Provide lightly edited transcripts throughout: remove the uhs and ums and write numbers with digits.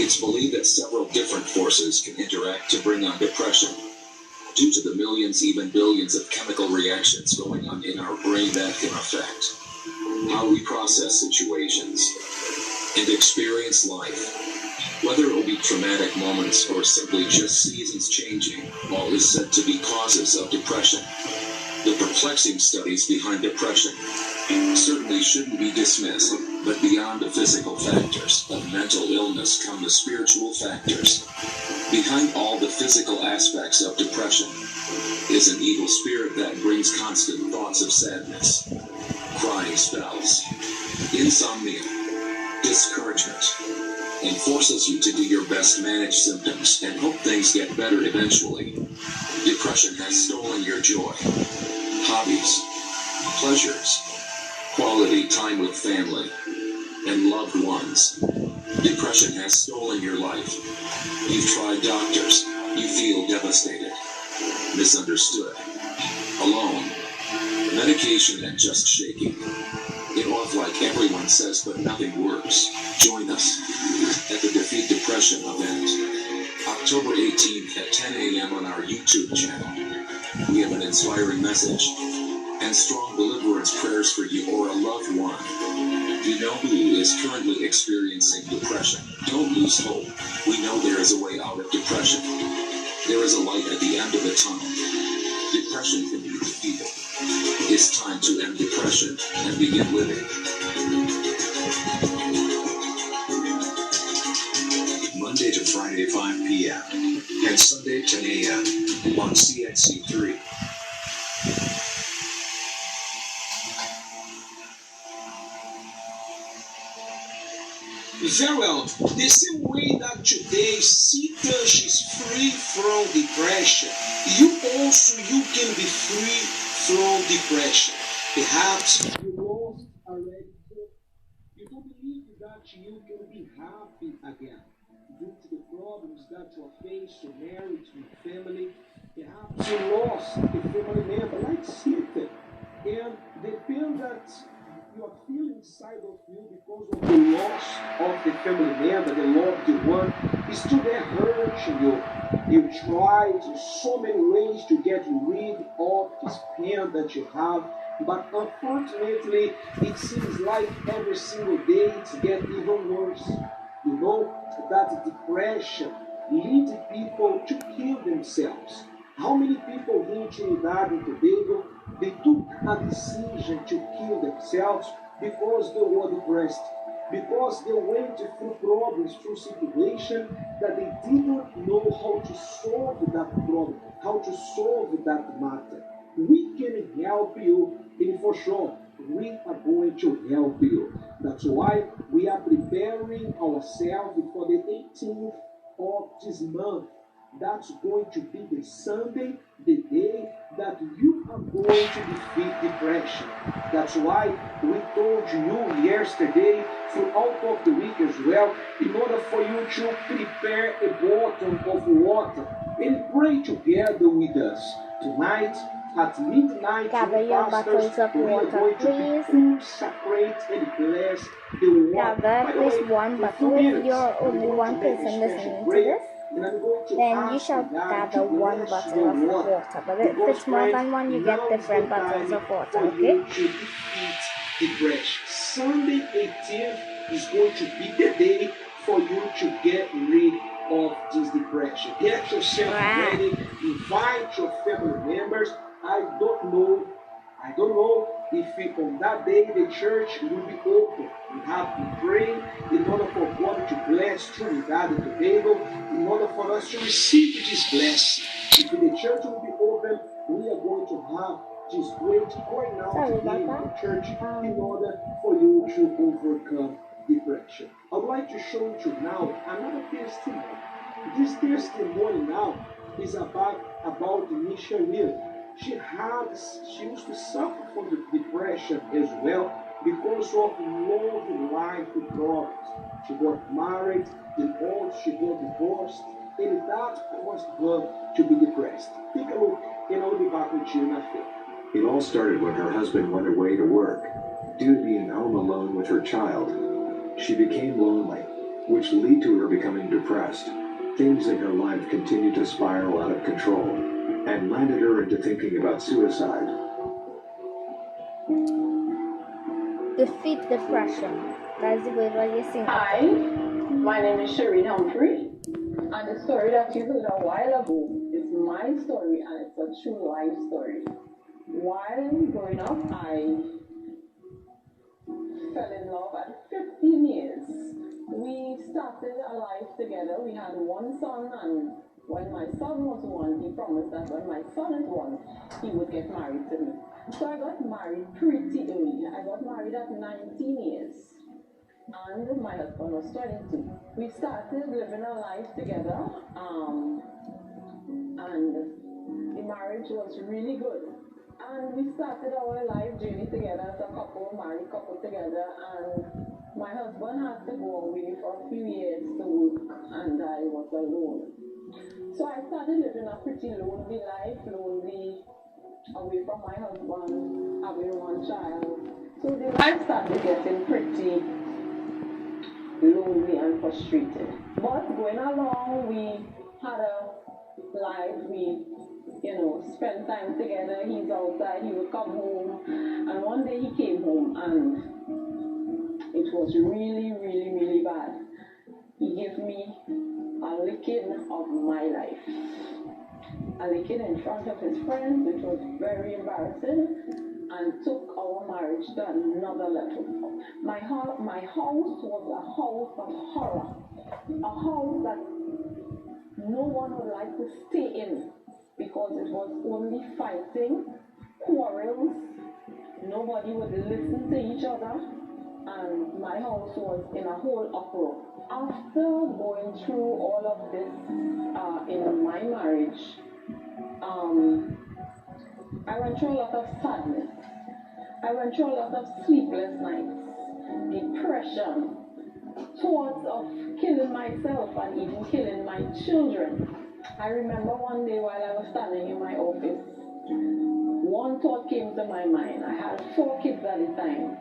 It's believed that several different forces can interact to bring on depression. Due to the millions, even billions of chemical reactions going on in our brain that can affect how we process situations and experience life. Whether it will be traumatic moments or simply just seasons changing, all is said to be causes of depression. The perplexing studies behind depression certainly shouldn't be dismissed, but beyond the physical factors of mental illness come the spiritual factors. Behind all the physical aspects of depression is an evil spirit that brings constant thoughts of sadness, crying spells, insomnia, discouragement, and forces you to do your best to manage symptoms and hope things get better eventually. Depression has stolen your joy, hobbies, pleasures, quality time with family, and loved ones. Depression has stolen your life. You've tried doctors. You feel devastated, misunderstood, alone, medication and just shaking it off like everyone says, but nothing works. Join us at the Defeat Depression event, October 18th at 10 a.m. on our YouTube channel. We have an inspiring message and strong deliverance prayers for you or a loved one. You know who is currently experiencing depression. Don't lose hope. We know there is a way out of depression. There is a light at the end of the tunnel. Depression can be defeated. It's time to end depression and begin living. Monday to Friday, 5 p.m. and Sunday, 10 a.m. on CXC3. Very well. The same way that today C-Touch is free from depression, you can be free from depression. Perhaps you lost already hope. You don't believe that you can be happy again due to the problems that you are faced in marriage and family. Perhaps you lost a family member like C-Touch, and the pain that you are feeling inside of you because of the loss of the family member, the loved one, is still there hurting you. You tried in so many ways to get rid of this pain that you have, but unfortunately, it seems like every single day it's getting even worse. You know that depression leads people to kill themselves. How many people here in Trinidad and Tobago, they took a decision to kill themselves because they were depressed, because they went through problems, through situations that they didn't know how to solve that problem, how to solve that matter. We can help you, and for sure, we are going to help you. That's why we are preparing ourselves for the 18th of this month. That's going to be the Sunday, the day that you are going to defeat depression. That's why we told you yesterday, throughout of the week as well, in order for you to prepare a bottle of water and pray together with us. Tonight, at midnight, gather your bottles of water, please. Consecrate and bless the water. Gather at least one bottle. If you're only one person listening to this, then you shall gather one bottle of water. But if it's more than one, you get different bottles of water, okay? Depression. Sunday 18th is going to be the day for you to get rid of this depression. Get yourself ready. Invite your family members. I don't know if on that day the church will be open. We have to pray in order for God to bless Trinidad and Tobago, in order for us to receive this blessing. If the church will be open, we are going to have this great going out today in the church in order for you to overcome depression. I would like to show you now another testimony. This testimony now is about Misha Will. She used to suffer from the depression as well because of love life problems. She got married, then she got divorced, and that caused her to be depressed. Take a look, and I'll be back with you in a few. It all started when her husband went away to work. Due to being home alone with her child, she became lonely, which led to her becoming depressed. Things in her life continued to spiral out of control and landed her into thinking about suicide. Defeat depression. That's the word what you're saying. Hi, my name is Shereen Humphrey, and the story that you heard a while ago is my story, and it's a true life story. While growing up, I fell in love at 15 years. We started a life together. We had one son, and when my son was one, he promised that when my son is one, he would get married to me. So I got married pretty early. I got married at 19 years, and my husband was 22. We started living our life together, and the marriage was really good. And we started our life journey together as a couple, married couple together, and my husband had to go away for a few years to work, and I was alone. So I started living a pretty lonely life, away from my husband, having one child. So the life started getting pretty lonely and frustrated. But going along, we had a life, we spent time together. He's outside, he would come home, and one day he came home and it was really, really, really bad. He gave me a licking of my life. A licking in front of his friends, which was very embarrassing, and took our marriage to another level. My house was a house of horror, a house that no one would like to stay in, because it was only fighting, quarrels, nobody would listen to each other, and my house was in a whole uproar. After going through all of this in my marriage, I went through a lot of sadness. I went through a lot of sleepless nights, depression, thoughts of killing myself and even killing my children. I remember one day while I was standing in my office, one thought came to my mind. I had 4 kids at the time,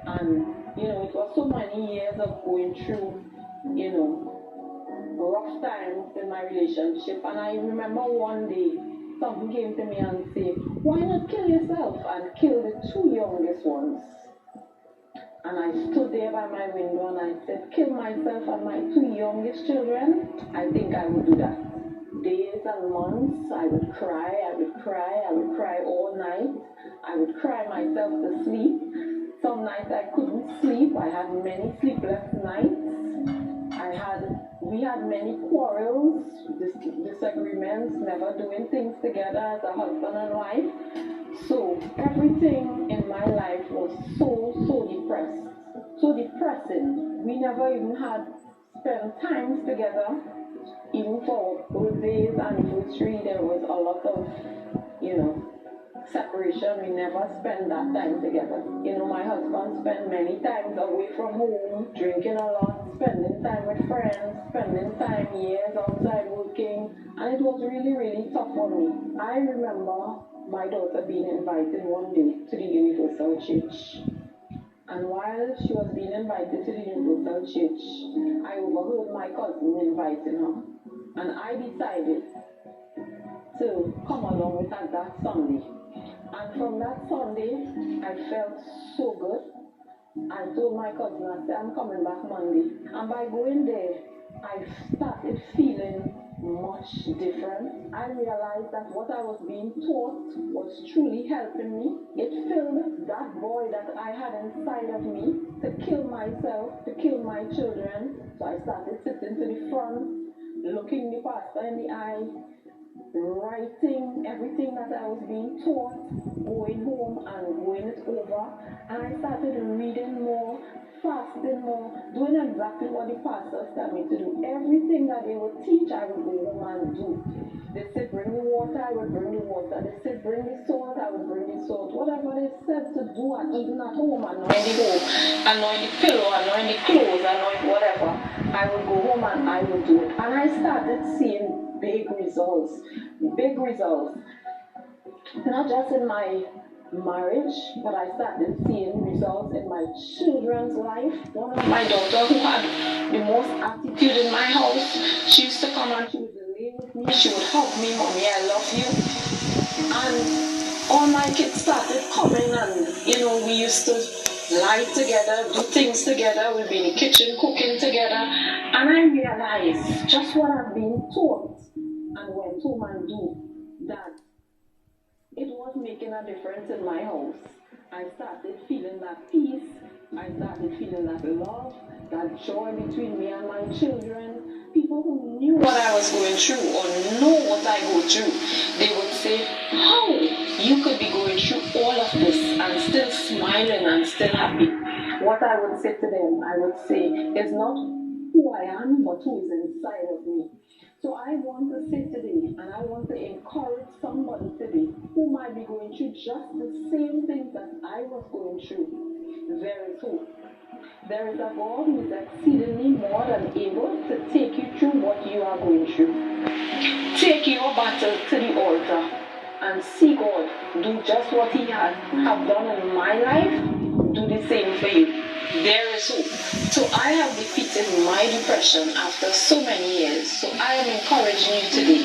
and it was so many years of going through, rough times in my relationship, and I remember one day something came to me and said, why not kill yourself and kill the 2 youngest ones? And I stood there by my window and I said, kill myself and my 2 youngest children? I think I would do that. Days and months, I would cry all night. I would cry myself to sleep. Some nights I couldn't sleep. I had many sleepless nights. We had many quarrels, disagreements, never doing things together as a husband and wife. So everything in my life was so depressing. We never even had spent times together. Even for birthdays, anniversary, there was a lot of, separation. We never spent that time together. My husband spent many times away from home, drinking a lot, spending time with friends, spending time years outside working, and it was really, really tough for me. I remember my daughter being invited one day to the Universal Church. And while she was being invited to the Universal Church, I overheard my cousin inviting her. And I decided to come along with her that Sunday. And from that Sunday, I felt so good. I told my cousin, I said, I'm coming back Monday. And by going there, I started feeling much different. I realized that what I was being taught was truly helping me. It filled that void that I had inside of me to kill myself, to kill my children. So I started sitting to the front, looking the pastor in the eye, writing everything that I was being taught, going home and going it over. And I started reading more, fasting more, doing exactly what the pastors tell me to do. Everything that they would teach, I would go home and do. They said bring the water, I would bring the water. They said bring the salt, I would bring the salt. Whatever they said to do, and even at home, anoint the home, anoint the pillow, anoint the clothes, anoint whatever, I would go home and I would do it. And I started seeing big results. Not just in my marriage, but I started seeing results in my children's life. One of my daughters, who had the most attitude in my house, She used to come and she would lay with me. She would hug me, "Mommy, I love you." And all my kids started coming, and we used to lie together, do things together. We'd be in the kitchen cooking together. And I realized just what I've been taught and went home and do, that it was making a difference in my house. I started feeling that peace. I started feeling that love, that joy between me and my children. People who knew what I was going through or know what I go through, they would say, "How you could be going through all of this and still smiling and still happy?" What I would say to them, I would say, it's not who I am, but who is inside of me. So I want to say today, and I want to encourage somebody today who might be going through just the same things that I was going through. There is hope. There is a God who is exceedingly more than able to take you through what you are going through. Take your battle to the altar and see God do just what He have done in my life. Do the same for you. There is hope. So I have defeated my depression after so many years. So I am encouraging you today.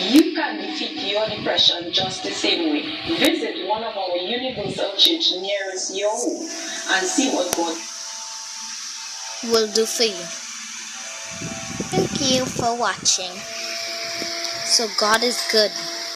You can defeat your depression just the same way. Visit one of our Universal Church nearest your home and see what God will do for you. Thank you for watching. So God is good.